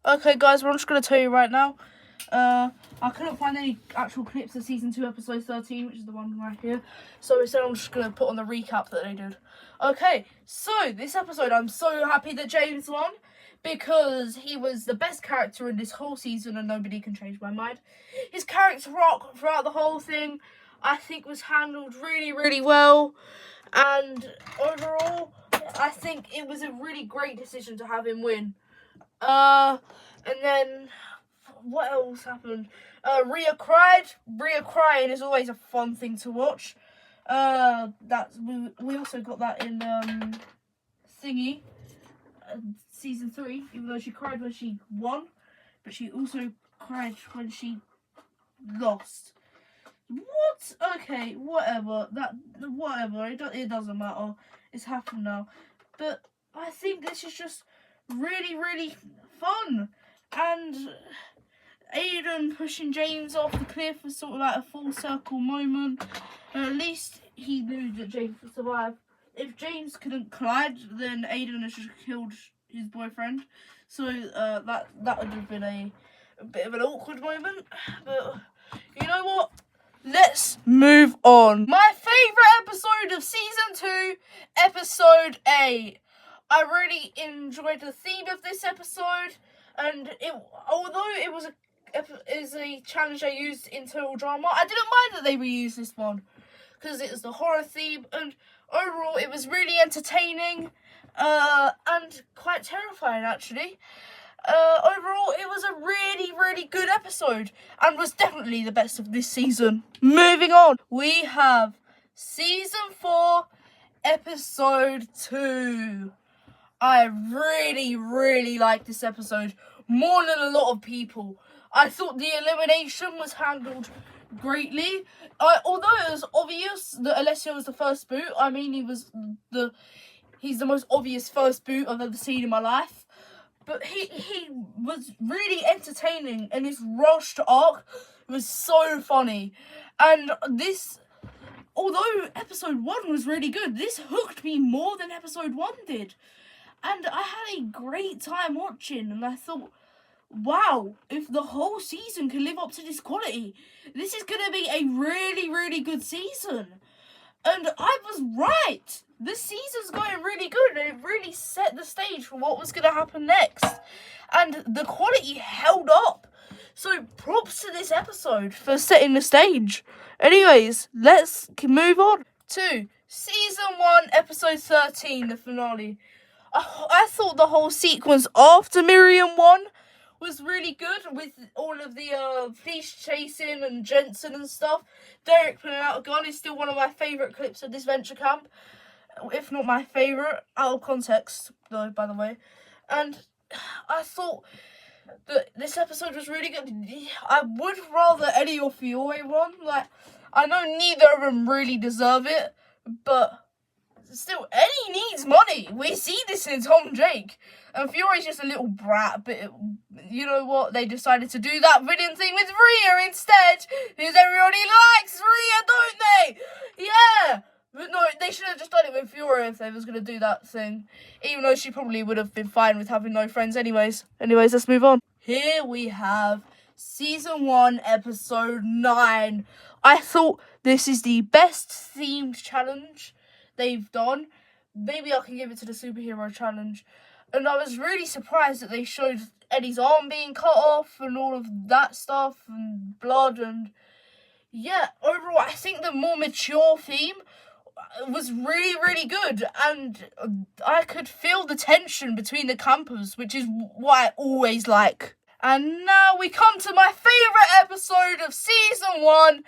Okay, guys, I'm just going to tell you right now. I couldn't find any actual clips of Season 2, Episode 13, which is the one right here. So instead, I'm just going to put on the recap that they did. Okay, so this episode, I'm so happy that James won, because he was the best character in this whole season and nobody can change my mind. His character arc throughout the whole thing, I think, was handled really, really well. And overall, I think it was a really great decision to have him win. And then, what else happened? Rhea cried. Rhea crying is always a fun thing to watch. We also got that in Thingy, Season 3, even though she cried when she won, but she also cried when she lost. What? Okay, whatever. Whatever. It doesn't matter. It's happened now. But I think this is just really, really fun. And Aiden pushing James off the cliff was sort of like a full circle moment. And at least he knew that James would survive. If James couldn't collide, then Aiden has just killed his boyfriend. So that would have been a bit of an awkward moment. But you know what? Let's move on. My favourite episode of Season 2, Episode 8. I really enjoyed the theme of this episode, and although it was a challenge they used in Total Drama, I didn't mind that they reused this one, because it was the horror theme, and overall it was really entertaining, and quite terrifying actually. Overall, it was a really, really good episode and was definitely the best of this season. Moving on, we have Season 4, Episode 2. I really, really liked this episode more than a lot of people. I thought the elimination was handled greatly. Although it was obvious that Alessio was the first boot, I mean, he's the most obvious first boot I've ever seen in my life. But he was really entertaining, and his rushed arc was so funny. And this, although episode 1 was really good, this hooked me more than episode 1 did. And I had a great time watching, and I thought, wow, if the whole season can live up to this quality, this is going to be a really, really good season. And I was right. This season's going really good, and it really set the stage for what was going to happen next. And the quality held up. So props to this episode for setting the stage. Anyways, let's move on to Season 1, Episode 13, the finale. I thought the whole sequence after Miriam won was really good, with all of the police chasing and Jensen and stuff. Derek pulling out a gun is still one of my favourite clips of Disventure camp, if not my favourite, out of context though, by the way. And I thought that this episode was really good. I would rather Eddie or Fiore won. Like, I know neither of them really deserve it, but still, Eddie needs money. We see this in Tom and Jake. And Fiore's just a little brat, but you know what? They decided to do that villain thing with Rhea instead, because everybody likes Rhea, don't they? Yeah! But no, they should have just done it with Fiore if they was going to do that thing. Even though she probably would have been fine with having no friends anyways. Anyways, let's move on. Here we have Season 1, Episode 9. I thought this is the best themed challenge they've done. Maybe I can give it to the superhero challenge. And I was really surprised that they showed Eddie's arm being cut off and all of that stuff and blood. And yeah, overall, I think the more mature theme was really, really good. And I could feel the tension between the campers, which is what I always like. And now we come to my favourite episode of Season 1.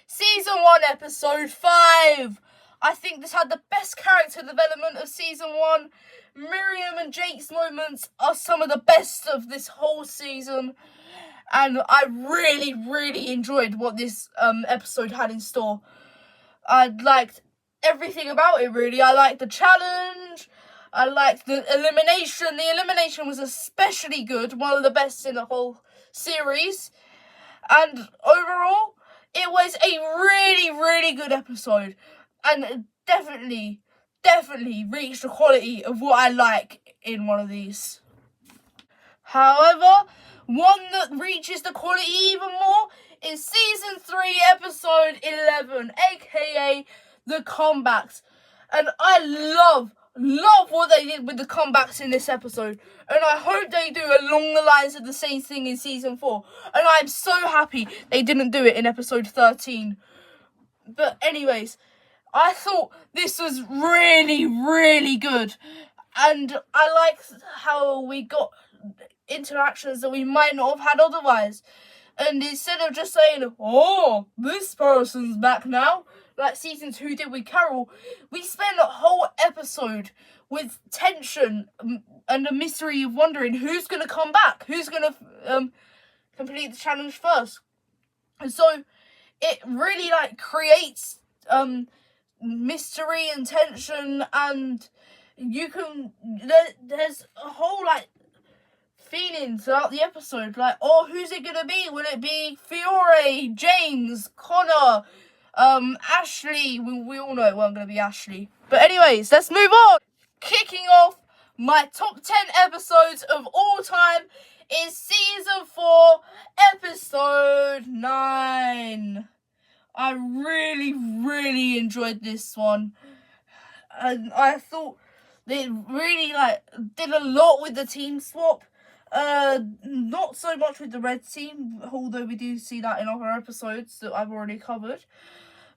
Season 1, Episode 5. I think this had the best character development of Season 1. Miriam and Jake's moments are some of the best of this whole season. And I really, really enjoyed what this episode had in store. I liked everything about it, really. I liked the challenge. I liked the elimination. The elimination was especially good. One of the best in the whole series. And overall, it was a really, really good episode. And definitely reached the quality of what I like in one of these. However, one that reaches the quality even more is Season 3, Episode 11, aka The Comebacks. And I love what they did with the comebacks in this episode. And I hope they do along the lines of the same thing in Season 4. And I'm so happy they didn't do it in Episode 13. But anyways, I thought this was really, really good. And I liked how we got interactions that we might not have had otherwise. And instead of just saying, oh, this person's back now, like Season 2 did with Carol, we spent a whole episode with tension and a mystery of wondering who's going to come back, who's going to complete the challenge first. And so it really creates mystery and tension, and you can there's a whole feeling throughout the episode, oh, who's it gonna be? Will it be Fiore, James, Connor, Ashley? We all know it wasn't gonna be Ashley. But anyways, let's move on. Kicking off my top 10 episodes of all time is Season 4, Episode 9. I really, really enjoyed this one. And I thought they really did a lot with the team swap. Not so much with the red team, although we do see that in other episodes that I've already covered.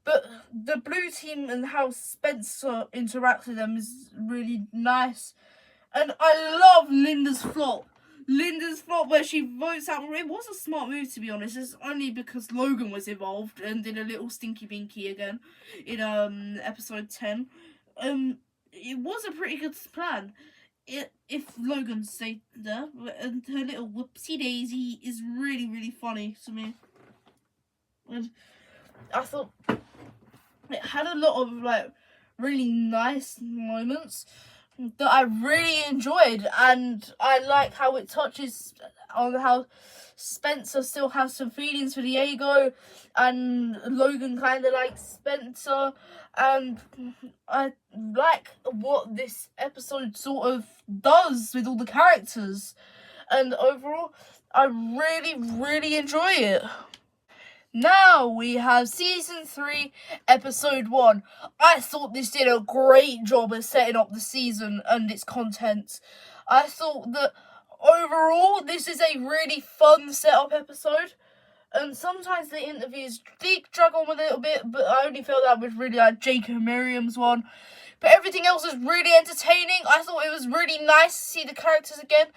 But the blue team and how Spencer interacts with them is really nice. And I love Linda's flop. Where she votes out, it was a smart move, to be honest. It's only because Logan was involved and did a little stinky binky again in episode 10. It was a pretty good plan if Logan stayed there. And her little whoopsie daisy is really, really funny to me. And I thought it had a lot of really nice moments that I really enjoyed, and I like how it touches on how Spencer still has some feelings for Diego, and Logan kind of likes Spencer, and I like what this episode sort of does with all the characters, and overall, I really, really enjoy it. Now we have Season 3, Episode 1. I thought this did a great job of setting up the season and its content. I thought that overall this is a really fun setup episode. And sometimes the interviews did drag on a little bit, but I only felt that was really Jake and Miriam's one. But everything else was really entertaining. I thought it was really nice to see the characters again.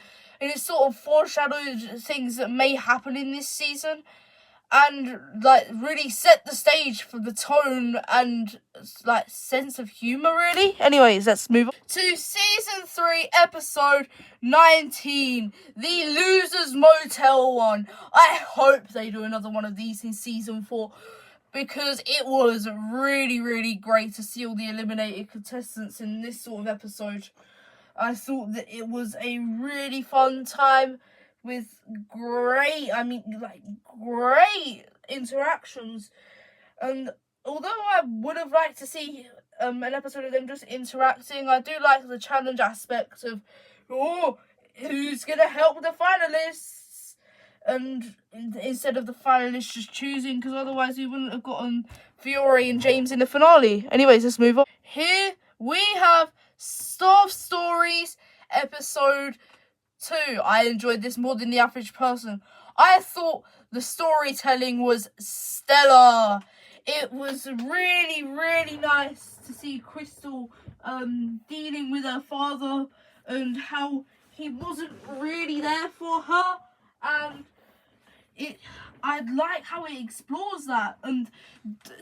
And it sort of foreshadowed things that may happen in this season. And really set the stage for the tone and sense of humour, really. Anyways, let's move on to Season 3, Episode 19, the Losers Motel one. I hope they do another one of these in Season 4, because it was really, really great to see all the eliminated contestants in this sort of episode. I thought that it was a really fun time with great interactions. And although I would have liked to see an episode of them just interacting, I do like the challenge aspect of, who's going to help the finalists? And instead of the finalists just choosing, because otherwise we wouldn't have gotten Fiore and James in the finale. Anyways, let's move on. Here we have Staff Stories, Episode 2. I enjoyed this more than the average person. I thought the storytelling was stellar. It was really, really nice to see Crystal dealing with her father and how he wasn't really there for her, and I like how it explores that and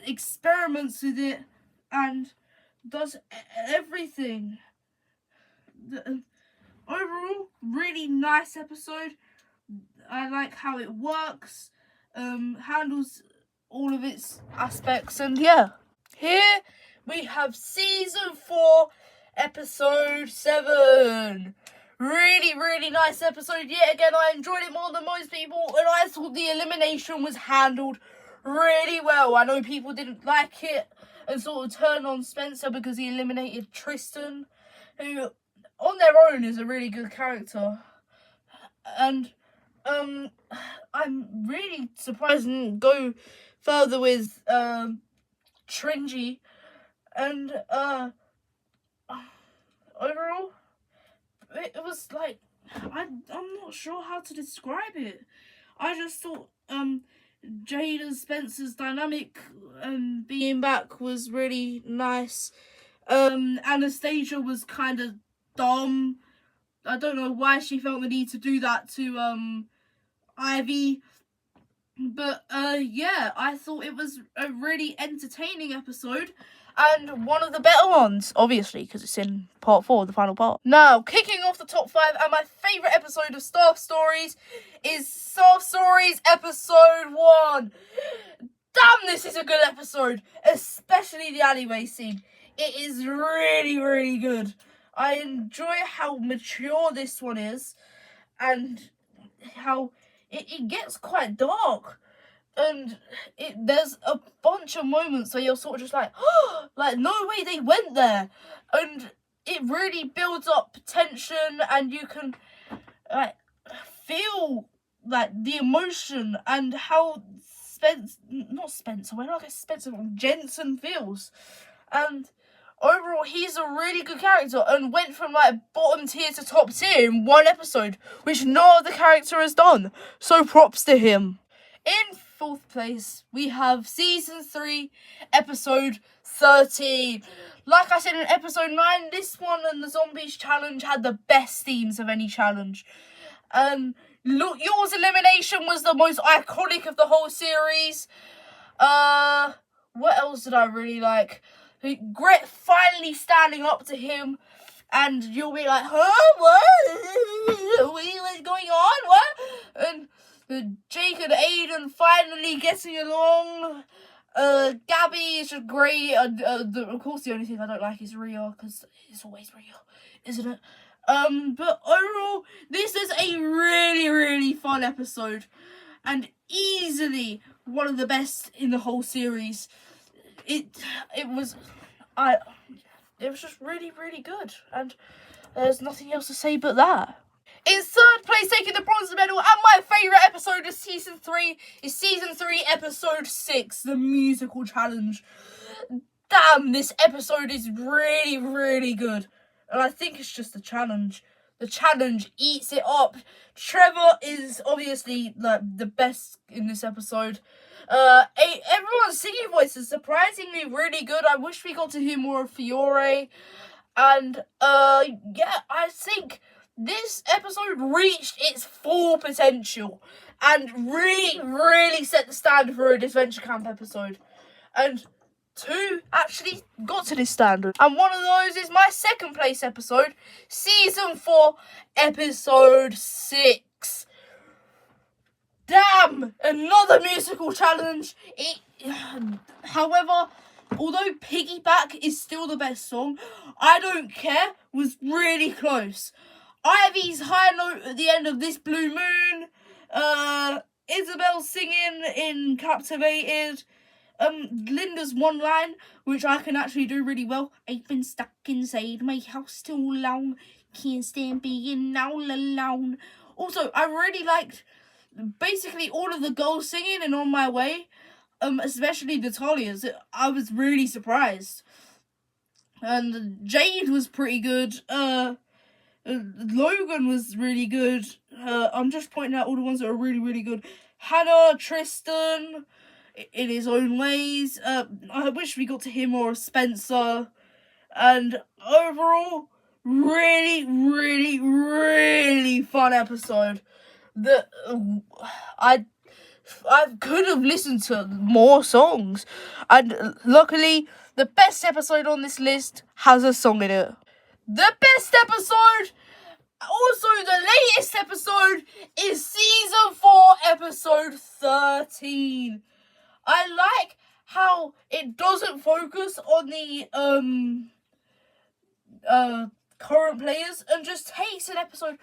experiments with it and does everything. Overall, really nice episode. I like how it works, handles all of its aspects, and yeah. Here we have Season 4, Episode 7. Really, really nice episode. Yet again, I enjoyed it more than most people, and I thought the elimination was handled really well. I know people didn't like it and sort of turned on Spencer because he eliminated Tristan, who on their own is a really good character. And I'm really surprised and go further with Tringy. And overall, it was like, I'm not sure how to describe it. I just thought Jade and Spencer's dynamic being back was really nice. Anastasia was kind of dumb. I don't know why she felt the need to do that to Ivy. But yeah, I thought it was a really entertaining episode. And one of the better ones, obviously, because it's in part 4, the final part. Now, kicking off the top 5, and my favourite episode of Staff Stories is Staff Stories episode 1. Damn, this is a good episode, especially the alleyway scene. It is really, really good. I enjoy how mature this one is, and how it gets quite dark. And there's a bunch of moments where you're sort of just like, oh, like, no way they went there. And it really builds up tension, and you can, like, feel, like, the emotion and how Jensen feels. And overall, he's a really good character and went from, like, bottom tier to top tier in one episode, which no other character has done. So props to him. In 4th place, we have Season 3, Episode 13. Like I said in Episode 9, this one and the Zombies Challenge had the best themes of any challenge. Look, yours elimination was the most iconic of the whole series. What else did I really like? Gret finally standing up to him, and you'll be like, huh? What? What's going on? What? And Jake and Aiden finally getting along. Gabby is just great. Of course, the only thing I don't like is Ria, because it's always Ria, isn't it? But overall, this is a really, really fun episode, and easily one of the best in the whole series. It was just really, really good, and there's nothing else to say but that. In 3rd place, taking the bronze medal, and my favourite episode of Season 3 is Season 3, Episode 6, the musical challenge. Damn, this episode is really, really good. And I think it's just the challenge. The challenge eats it up. Trevor is obviously, like, the best in this episode. Everyone's singing voice is surprisingly really good. I wish we got to hear more of Fiore. And, yeah, I think this episode reached its full potential and really, really set the standard for a Disventure Camp episode. And 2 actually got to this standard. And one of those is my 2nd place episode, Season 4, Episode 6. Damn! Another musical challenge. However, although Piggyback is still the best song, I Don't Care was really close. Ivy's high note at the end of This Blue Moon, Isabel singing in Captivated, Linda's one line, which I can actually do really well. I've been stuck inside my house too long, can't stand being all alone. Also, I really liked basically all of the girls singing in On My Way, especially Natalia's. I was really surprised. And Jade was pretty good. Logan was really good. I'm just pointing out all the ones that are really, really good. Hannah, Tristan, in his own ways. I wish we got to hear more of Spencer. And overall, really, really, really fun episode. That I could have listened to more songs. And luckily, the best episode on this list has a song in it. The best episode, also the latest episode, is Season 4, Episode 13. I like how it doesn't focus on the current players and just takes an episode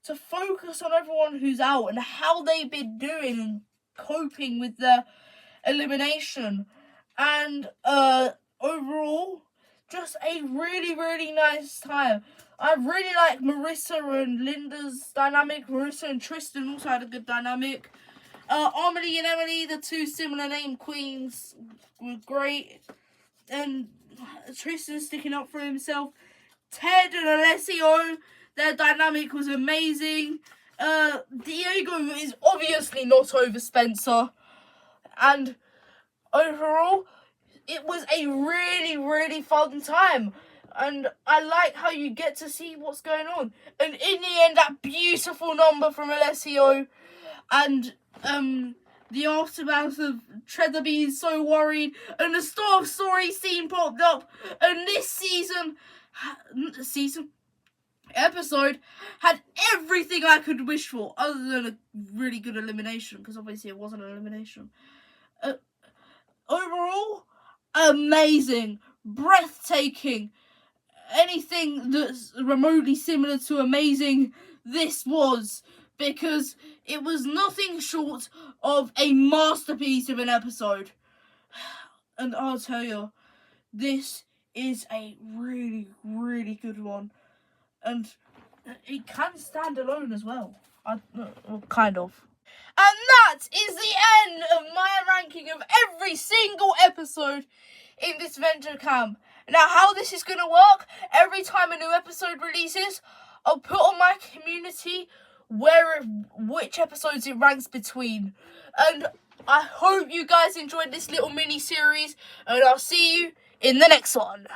to focus on everyone who's out and how they've been doing and coping with their elimination. And overall, just a really, really nice time. I really like Marissa and Linda's dynamic. Marissa and Tristan also had a good dynamic. Amelie and Emily, the two similar name queens, were great. And Tristan sticking up for himself. Ted and Alessio, their dynamic was amazing. Diego is obviously not over Spencer. And overall, it was a really, really fun time. And I like how you get to see what's going on. And in the end, that beautiful number from Alessio. And the aftermath of Trevor being so worried. And the Star of Story scene popped up. And this episode had everything I could wish for. Other than a really good elimination. Because obviously it wasn't an elimination. Overall, amazing, breathtaking, anything that's remotely similar to amazing, this was, because it was nothing short of a masterpiece of an episode. And I'll tell you, this is a really, really good one. And it can stand alone as well. Kind of. And that is the end of my ranking of every single episode in Disventure Camp. Now, how this is going to work, every time a new episode releases, I'll put on my community which episodes it ranks between. And I hope you guys enjoyed this little mini-series, and I'll see you in the next one.